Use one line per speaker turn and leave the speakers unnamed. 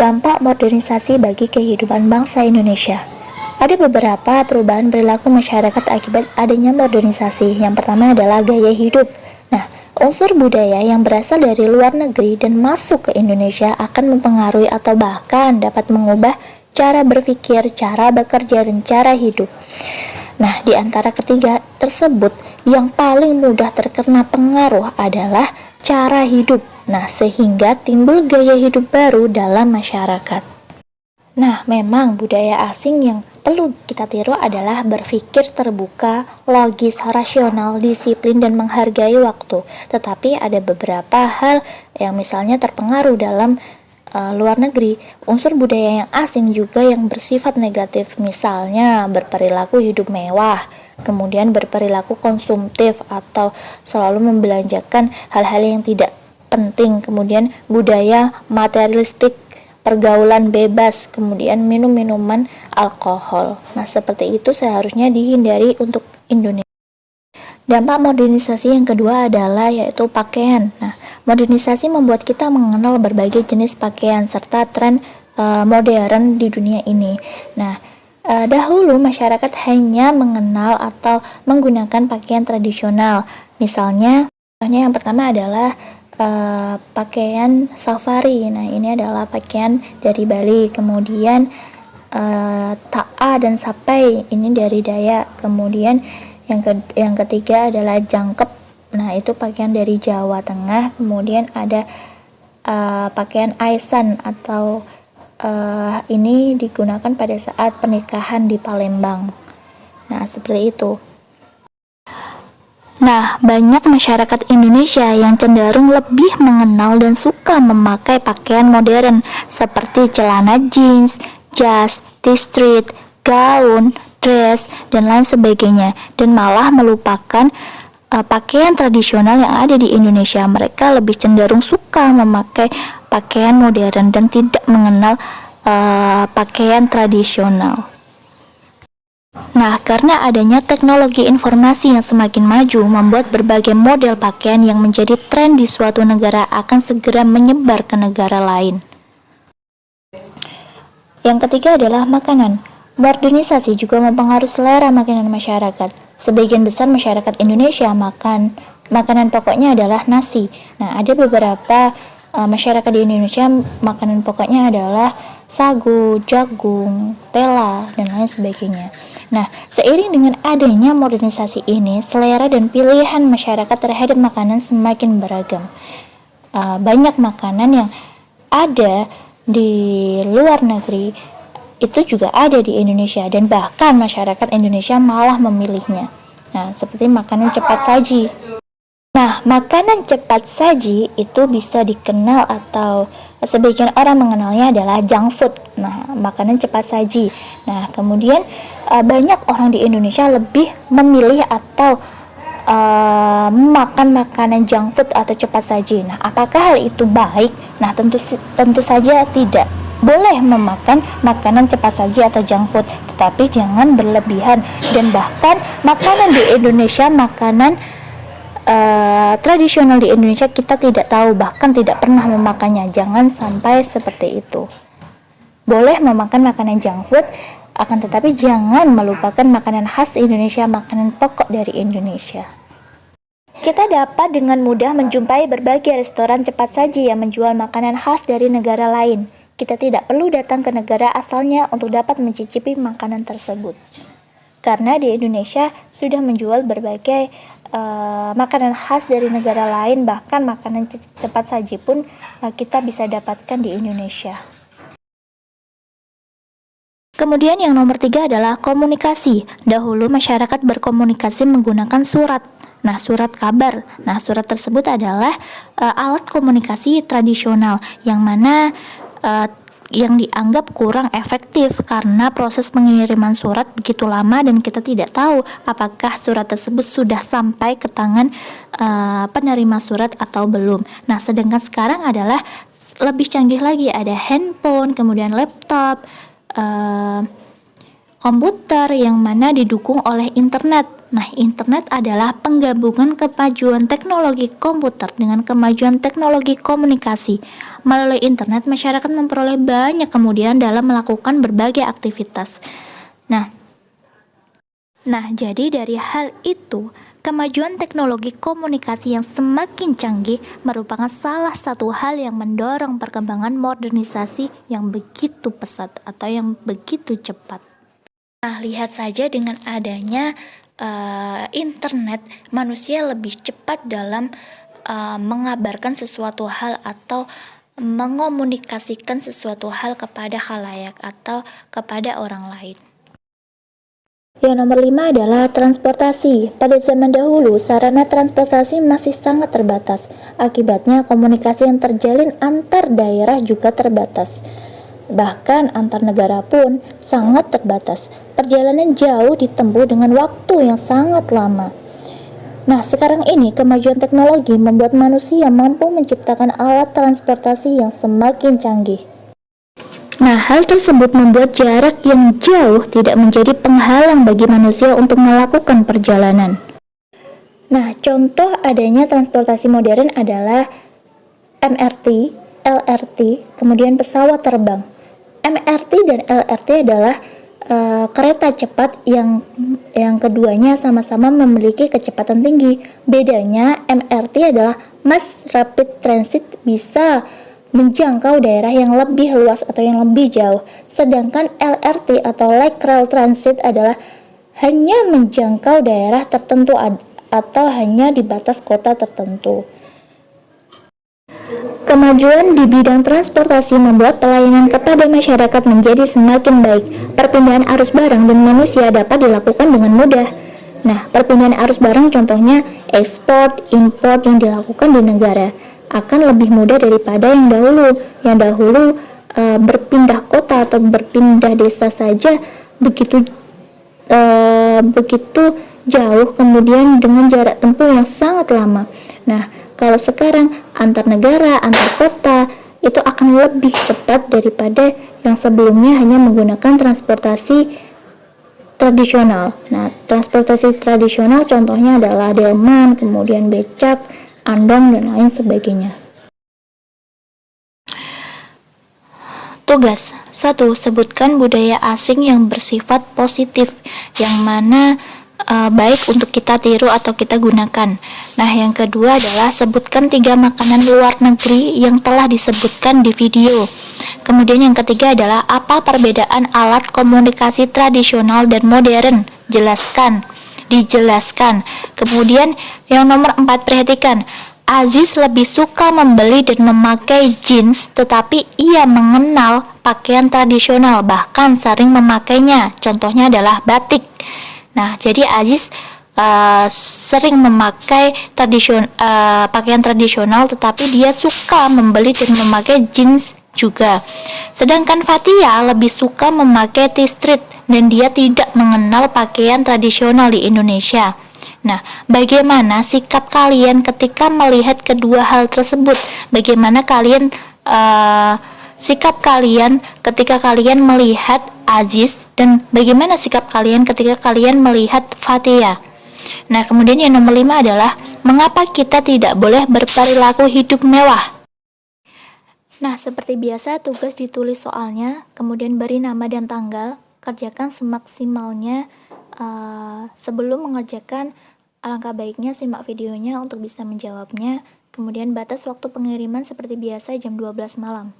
Dampak modernisasi bagi kehidupan bangsa Indonesia. Ada beberapa perubahan perilaku masyarakat akibat adanya modernisasi. Yang pertama adalah gaya hidup. Nah, unsur budaya yang berasal dari luar negeri dan masuk ke Indonesia akan mempengaruhi atau bahkan dapat mengubah cara berpikir, cara bekerja, dan cara hidup. Nah, di antara ketiga tersebut, yang paling mudah terkena pengaruh adalah cara hidup. Nah, sehingga timbul gaya hidup baru dalam masyarakat. Nah, memang budaya asing yang perlu kita tiru adalah berpikir terbuka, logis, rasional, disiplin, dan menghargai waktu. Tetapi ada beberapa hal yang misalnya terpengaruh dalam luar negeri. Unsur budaya yang asing juga yang bersifat negatif, misalnya berperilaku hidup mewah, kemudian berperilaku konsumtif atau selalu membelanjakan hal-hal yang tidak penting, kemudian budaya materialistik, pergaulan bebas, kemudian minum-minuman alkohol. Nah, seperti itu seharusnya dihindari untuk Indonesia. Dampak modernisasi yang kedua adalah yaitu pakaian. Nah, modernisasi membuat kita mengenal berbagai jenis pakaian serta tren modern di dunia ini. Nah, dahulu masyarakat hanya mengenal atau menggunakan pakaian tradisional. Misalnya yang pertama adalah pakaian safari. Nah, ini adalah pakaian dari Bali. Kemudian ta'a dan sapai, ini dari Dayak. Kemudian yang ketiga adalah jangkep. Nah, itu pakaian dari Jawa Tengah. Kemudian ada pakaian aisan atau ini digunakan pada saat pernikahan di Palembang. Nah, seperti itu. Nah, banyak masyarakat Indonesia yang cenderung lebih mengenal dan suka memakai pakaian modern seperti celana jeans, jas, t-shirt, gaun, dress, dan lain sebagainya, dan malah melupakan pakaian tradisional yang ada di Indonesia. Mereka lebih cenderung suka memakai pakaian modern dan tidak mengenal pakaian tradisional. Nah, karena adanya teknologi informasi yang semakin maju, membuat berbagai model pakaian yang menjadi tren di suatu negara akan segera menyebar ke negara lain. Yang ketiga adalah makanan. Modernisasi juga mempengaruhi selera makanan masyarakat. Sebagian besar masyarakat Indonesia makanan pokoknya adalah nasi. Nah, ada beberapa masyarakat di Indonesia makanan pokoknya adalah sagu, jagung, tela, dan lain sebagainya. Nah, seiring dengan adanya modernisasi ini, selera dan pilihan masyarakat terhadap makanan semakin beragam. Banyak makanan yang ada di luar negeri itu juga ada di Indonesia, dan bahkan masyarakat Indonesia malah memilihnya. Nah, seperti makanan cepat saji. Nah, makanan cepat saji itu bisa dikenal atau sebagian orang mengenalnya adalah junk food. Nah, makanan cepat saji. Nah, kemudian banyak orang di Indonesia lebih memilih atau makan makanan junk food atau cepat saji. Nah, apakah hal itu baik? Nah, tentu saja tidak. Boleh memakan makanan cepat saji atau junk food, tetapi jangan berlebihan. Dan bahkan makanan di Indonesia, makanan tradisional di Indonesia kita tidak tahu, bahkan tidak pernah memakannya. Jangan sampai seperti itu. Boleh memakan makanan junk food, akan tetapi jangan melupakan makanan khas Indonesia, makanan pokok dari Indonesia. Kita dapat dengan mudah menjumpai berbagai restoran cepat saji yang menjual makanan khas dari negara lain. Kita tidak perlu datang ke negara asalnya untuk dapat mencicipi makanan tersebut. Karena di Indonesia sudah menjual berbagai makanan khas dari negara lain, bahkan makanan cepat saji pun kita bisa dapatkan di Indonesia. Kemudian yang nomor 3 adalah komunikasi. Dahulu masyarakat berkomunikasi menggunakan surat. Nah, surat kabar. Nah, surat tersebut adalah alat komunikasi tradisional yang mana yang dianggap kurang efektif karena proses pengiriman surat begitu lama dan kita tidak tahu apakah surat tersebut sudah sampai ke tangan penerima surat atau belum. Nah, sedangkan sekarang adalah lebih canggih lagi, ada handphone, kemudian laptop, komputer yang mana didukung oleh internet. Nah, internet adalah penggabungan kemajuan teknologi komputer dengan kemajuan teknologi komunikasi. Melalui internet, masyarakat memperoleh banyak kemudahan dalam melakukan berbagai aktivitas. Nah, jadi dari hal itu, kemajuan teknologi komunikasi yang semakin canggih merupakan salah satu hal yang mendorong perkembangan modernisasi yang begitu pesat atau yang begitu cepat. Nah, lihat saja dengan adanya internet, manusia lebih cepat dalam mengabarkan sesuatu hal atau mengomunikasikan sesuatu hal kepada khalayak atau kepada orang lain. Yang nomor 5 adalah transportasi. Pada zaman dahulu, sarana transportasi masih sangat terbatas. Akibatnya, komunikasi yang terjalin antar daerah juga terbatas. Bahkan antar negara pun sangat terbatas. Perjalanan jauh ditempuh dengan waktu yang sangat lama. Nah, sekarang ini kemajuan teknologi membuat manusia mampu menciptakan alat transportasi yang semakin canggih. Nah, hal tersebut membuat jarak yang jauh tidak menjadi penghalang bagi manusia untuk melakukan perjalanan. Nah, contoh adanya transportasi modern adalah MRT, LRT, kemudian pesawat terbang. MRT dan LRT adalah kereta cepat yang keduanya sama-sama memiliki kecepatan tinggi. Bedanya, MRT adalah Mass Rapid Transit, bisa menjangkau daerah yang lebih luas atau yang lebih jauh. Sedangkan LRT atau Light Rail Transit adalah hanya menjangkau daerah tertentu atau hanya di batas kota tertentu. Kemajuan di bidang transportasi membuat pelayanan kepada masyarakat menjadi semakin baik. Perpindahan arus barang dan manusia dapat dilakukan dengan mudah. Nah, perpindahan arus barang contohnya ekspor, impor yang dilakukan di negara akan lebih mudah daripada yang dahulu. Yang dahulu berpindah kota atau berpindah desa saja begitu jauh, kemudian dengan jarak tempuh yang sangat lama. Nah, kalau sekarang antar negara, antar kota itu akan lebih cepat daripada yang sebelumnya hanya menggunakan transportasi tradisional. Nah, transportasi tradisional contohnya adalah delman, kemudian becak, andong, dan lain sebagainya. Tugas 1. Sebutkan budaya asing yang bersifat positif, yang mana baik untuk kita tiru atau kita gunakan. Nah, yang kedua adalah sebutkan 3 makanan luar negeri yang telah disebutkan di video. Kemudian yang ketiga adalah apa perbedaan alat komunikasi tradisional dan modern? Dijelaskan. Kemudian yang nomor 4, perhatikan. Aziz lebih suka membeli dan memakai jeans, tetapi ia mengenal pakaian tradisional, bahkan sering memakainya. Contohnya adalah batik. Nah, jadi Aziz sering memakai pakaian tradisional, tetapi dia suka membeli dan memakai jeans juga. Sedangkan Fatia lebih suka memakai T-street dan dia tidak mengenal pakaian tradisional di Indonesia. Nah, bagaimana sikap kalian ketika melihat kedua hal tersebut? Bagaimana sikap kalian ketika kalian melihat Aziz, dan bagaimana sikap kalian ketika kalian melihat Fatia? Nah, kemudian yang nomor 5 adalah mengapa kita tidak boleh berperilaku hidup mewah? Nah, seperti biasa tugas ditulis soalnya, kemudian beri nama dan tanggal, kerjakan semaksimalnya. Sebelum mengerjakan, alangkah baiknya simak videonya untuk bisa menjawabnya. Kemudian batas waktu pengiriman seperti biasa jam 12 malam.